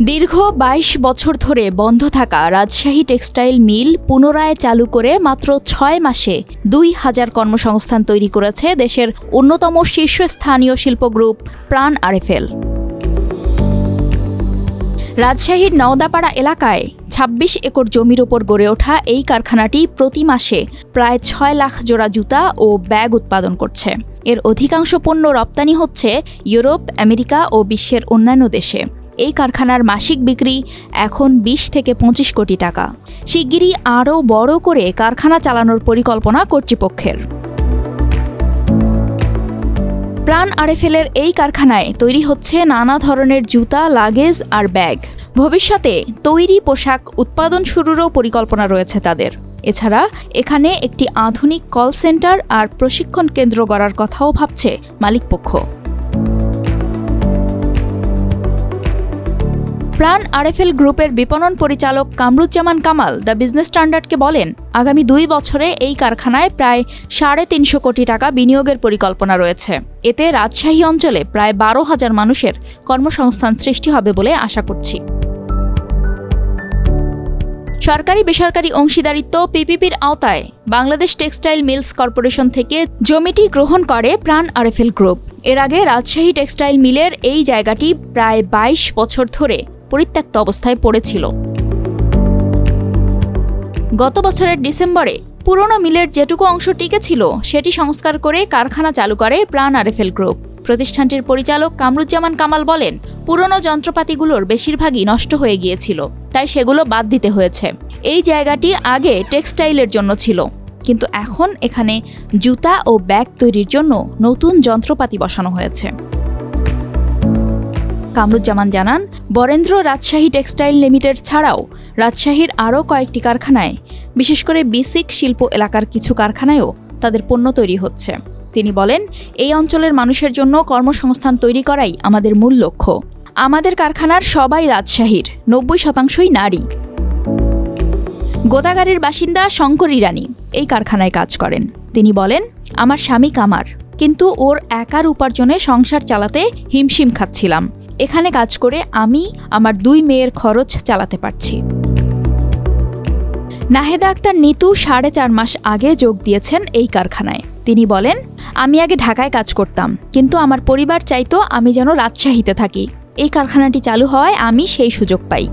দীর্ঘ ২২ বছর ধরে বন্ধ থাকা রাজশাহী টেক্সটাইল মিল পুনরায় চালু করে মাত্র ৬ মাসে ২,০০০ কর্মসংস্থান তৈরি করেছে দেশের অন্যতম শীর্ষস্থানীয় শিল্প গ্রুপ প্রাণ আরএফএল। রাজশাহীর নওদাপাড়া এলাকায় ২৬ একর জমির ওপর গড়ে ওঠা এই কারখানাটি প্রতি মাসে প্রায় ৬ লাখ জোড়া জুতা ও ব্যাগ উৎপাদন করছে। এর অধিকাংশ পণ্য রপ্তানি হচ্ছে ইউরোপ, আমেরিকা ও বিশ্বের অন্যান্য দেশে। এই কারখানার মাসিক বিক্রি এখন ২০ থেকে ২৫ কোটি টাকা। শিগগিরই আরও বড় করে কারখানা চালানোর পরিকল্পনা কর্তৃপক্ষের। প্রাণ আরএফএলের এই কারখানায় তৈরি হচ্ছে নানা ধরনের জুতা, লাগেজ আর ব্যাগ। ভবিষ্যতে তৈরি পোশাক উৎপাদন শুরুরও পরিকল্পনা রয়েছে তাদের। এছাড়া এখানে একটি আধুনিক কল সেন্টার আর প্রশিক্ষণ কেন্দ্র গড়ার কথাও ভাবছে মালিকপক্ষ। প্রাণ আরএফএল গ্রুপের বিপণন পরিচালক কামরুজ্জামান কামাল দ্য বিজনেস স্ট্যান্ডার্ডকে বলেন, আগামী ২ বছরে এই কারখানায় প্রায় ৩৫০ কোটি টাকা বিনিয়োগের পরিকল্পনা রয়েছে। এতে রাজশাহী অঞ্চলে প্রায় ১২,০০০ মানুষের কর্মসংস্থান সৃষ্টি হবে বলে আশা করছি। সরকারি বেসরকারি অংশীদারিত্ব পিপিপির আওতায় বাংলাদেশ টেক্সটাইল মিলস কর্পোরেশন থেকে জমিটি গ্রহণ করে প্রাণ আরএফএল গ্রুপ। এর আগে রাজশাহী টেক্সটাইল মিলের এই জায়গাটি প্রায় ২২ বছর ধরে পরিত্যক্ত অবস্থায় পড়েছিল। গত বছরের ডিসেম্বরে পুরনো মিলের যেটুকু অংশ টিকে ছিল সেটি সংস্কার করে কারখানা চালু করে প্রাণ আরএফএল গ্রুপ। প্রতিষ্ঠানটির পরিচালক কামরুজ্জামান কামাল বলেন, পুরনো যন্ত্রপাতিগুলোর বেশিরভাগই নষ্ট হয়ে গিয়েছিল, তাই সেগুলো বাদ দিতে হয়েছে। এই জায়গাটি আগে টেক্সটাইলের জন্য ছিল, কিন্তু এখন এখানে জুতা ও ব্যাগ তৈরির জন্য নতুন যন্ত্রপাতি বসানো হয়েছে। কামরুজ্জামান জানান, বরেন্দ্র রাজশাহী টেক্সটাইল লিমিটেড ছাড়াও রাজশাহীর আরও কয়েকটি কারখানায়, বিশেষ করে বিসিক শিল্প এলাকার কিছু কারখানায়ও তাদের পণ্য তৈরি হচ্ছে। তিনি বলেন, এই অঞ্চলের মানুষের জন্য কর্মসংস্থান তৈরি করাই আমাদের মূল লক্ষ্য। আমাদের কারখানার সবাই রাজশাহীর, ৯০% নারী। গোদাগাড়ির বাসিন্দা শঙ্কর ইরানি এই কারখানায় কাজ করেন। তিনি বলেন, আমার স্বামী কামার, কিন্তু ওর একার উপার্জনে সংসার চালাতে হিমশিম খাচ্ছিলাম। এখানে কাজ করে আমি আমার ২ মেয়ের খরচ চালাতে পারছি। নাহেদা আক্তার নিতু ৪.৫ মাস আগে যোগ দিয়েছেন এই কারখানায়। তিনি বলেন, আমি আগে ঢাকায় কাজ করতাম, কিন্তু আমার পরিবার চাইতো আমি যেন রাজশাহীতে থাকি। এই কারখানাটি চালু হওয়ায় আমি সেই সুযোগ পাই।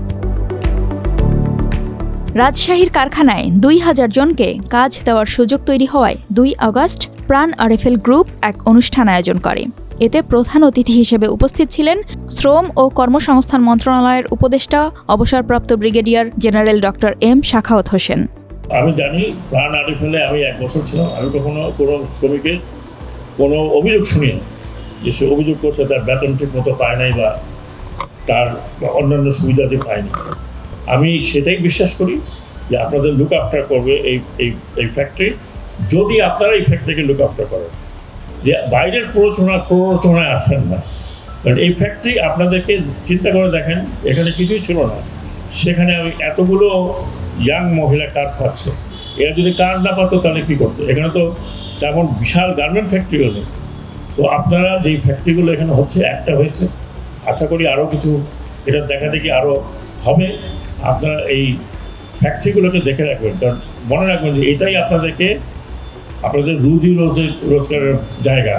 রাজশাহীর কারখানায় ২,০০০ জনকে কাজ দেওয়ার সুযোগ তৈরি হওয়ায় ২ আগস্ট প্রাণ আরএফএল গ্রুপ এক অনুষ্ঠান আয়োজন করে। এতে প্রধান অতিথি হিসেবে উপস্থিত ছিলেন শ্রম ও কর্মসংস্থান মন্ত্রণালয়ের উপদেষ্টা অবসরপ্রাপ্ত brigadier general doctor M Shakhawat Hossain. আমি জানি প্রাণ আরএফএলে আমি ১ বছর ছিলাম, আমি কখনো কোনো শ্রমিকের কোনো অভিযোগ শুনি না যে সে অভিযোগ করছে তার বেতন ঠিক মতো পায় নাই বা তার অন্যান্য সুবিধাতে পায়নি। আমি সেটাই বিশ্বাস করি যে আপনাদের লুক আফটার করবে এই ফ্যাক্টরি, যদি আপনারা এই ফ্যাক্টরিকে লুক আফটার করেন, যে বাইরের প্ররোচনায় আসেন না। কারণ এই ফ্যাক্টরি আপনাদেরকে চিন্তা করে দেখেন, এখানে কিছুই ছিল না, সেখানে আমি এতগুলো ইয়াং মহিলা কাজ পাচ্ছে। এরা যদি কাজ না পাতো তাহলে কী করতো? এখানে তো তেমন বিশাল গার্মেন্ট ফ্যাক্টরিও নেই। তো আপনারা যেই ফ্যাক্টরিগুলো এখানে হচ্ছে, একটা হয়েছে, আশা করি আরও কিছু এটা দেখা দেখি আরও হবে। আপনারা এই ফ্যাক্টরিগুলোকে দেখে রাখবেন, কারণ মনে রাখবেন যে এটাই আপনাদের রুজি রোজগারের জায়গা।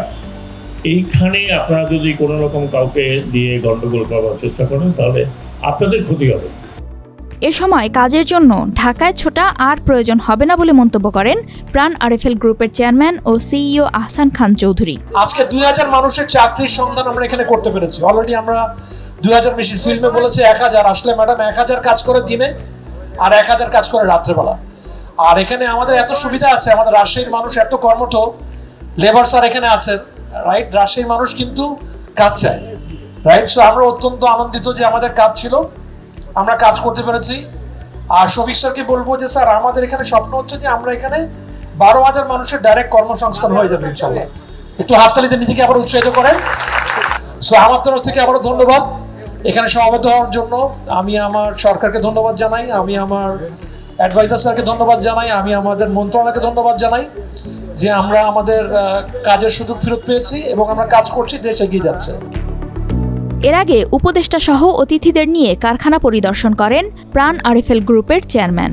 এইখানে আপনারা যদি কোনো রকম কাউকে দিয়ে গণ্ডগোল করার চেষ্টা করেন তাহলে আপনাদের ক্ষতি হবে। এ সময় কাজের জন্য ঢাকায় ছোটা আর প্রয়োজন হবে না বলে মন্তব্য করেন প্রাণ আরএফএল গ্রুপের চেয়ারম্যান ও সিইও আহসান খান চৌধুরী। আজকে ২,০০০ মানুষের চাকরির সন্ধান আমরা এখানে করতে পেরেছি। অলরেডি আমরা ২,০০০ মেশিন, ফিল্মে বলেছে ১,০০০, আসলে ম্যাডাম ১,০০০ কাজ করে দিনে আর ১,০০০ কাজ করে রাত্রেবেলা। আর এখানে আমাদের এত সুবিধা আছে, আমাদের রাজশাহীর মানুষ এত কর্মঠ, লেবার স্যার এখানে আছেন, রাইট? রাজশাহীর মানুষ কিন্তু কাজ চায়, রাইট? সো আমরা অত্যন্ত আনন্দিত যে আমাদের কাজ ছিল, আমরা কাজ করতে পেরেছি। আর শফিক স্যারকে বলবো যে স্যার, আমাদের এখানে স্বপ্ন হচ্ছে যে আমরা এখানে ১২,০০০ মানুষের ডাইরেক্ট কর্মসংস্থান হয়ে যাবে ইনশাআল্লাহ। একটু হাততালিতে নিজেকে আবার উৎসাহিত করেন। সো আমার তরফ থেকে আবারও ধন্যবাদ এখানে সমবেত হওয়ার জন্য। আমি আমার সরকারকে ধন্যবাদ জানাই, আমি আমার অ্যাডভাইজার স্যারকে ধন্যবাদ জানাই, আমি আমাদের মন্ত্রণালয়কে ধন্যবাদ জানাই যে আমরা আমাদের কাজের সুযোগ ফেরত পেয়েছি এবং আমরা কাজ করছি, দেশ এগিয়ে যাচ্ছে। এর আগে উপদেষ্টা সহ অতিথিদের নিয়ে কারখানা পরিদর্শন করেন প্রাণ আরএফএল গ্রুপের চেয়ারম্যান।